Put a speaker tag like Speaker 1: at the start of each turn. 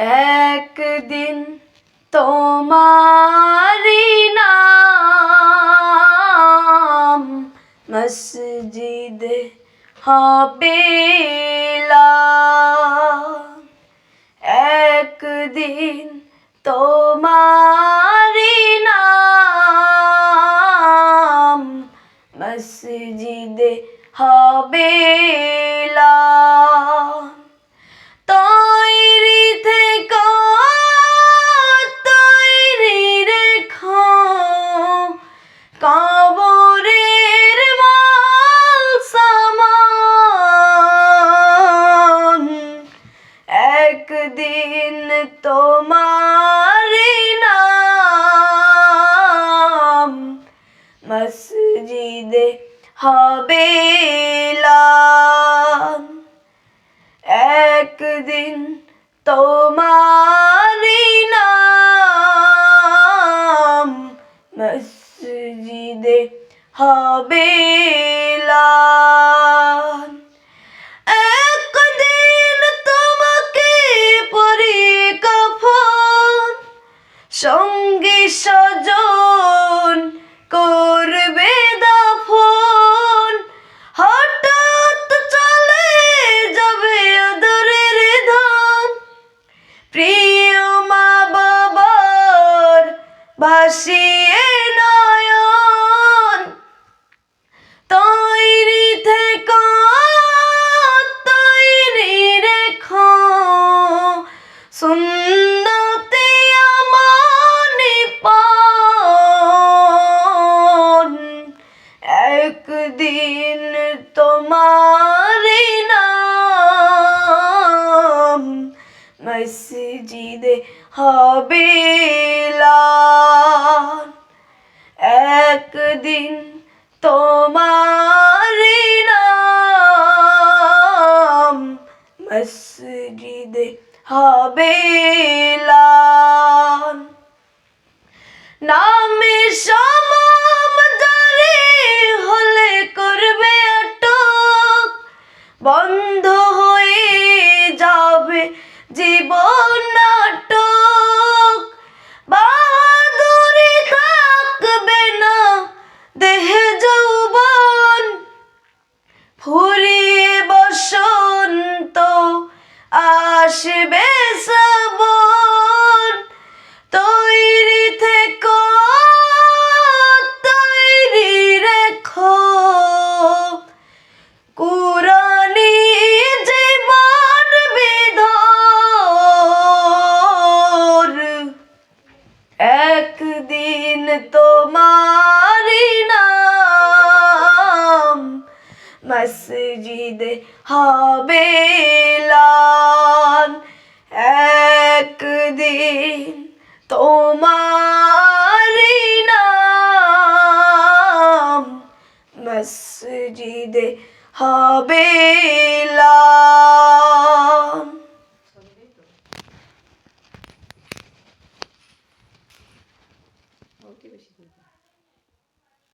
Speaker 1: একদিন তোমারি নাম মসজিদে হবে একদিন তোমারি নাম মসজিদে হবে তৈরি থেকো তৈরি রেখো কবরের মাল সামান একদিন তোমারি নাম মসজিদে হবে একদিন তোমারি নাম মসজিদে হবে একদিন তোমাকে পরিয়ে কাফন সঙ্গী স্বজন করবে দাফন হঠাৎ চলে যাবে আদরের ধন প্রিয় মা বাবার ভাসিয়ে নয়ন তৈরি থেকো তৈরি রেখো সুন্নতে আমানিপন একদিন তোমারি নাম মসজিদে হবে একদিন তোমারি নাম মসজিদে হবে নামে সমম জারি হলে করবে আটক বন্ধ হয়ে যাবে জীবন নাটক বাহাদুরি থাকবে না দেহে যৌবন ফুরিয়ে বসন্ত আসবে শ্রাবণ তৈরি থেকো তৈরি রেখো কুরানি জীবন বিধর একদিন তোমারি নাম মসজিদে হবে একদিন তোমারি নাম মসজিদে হবে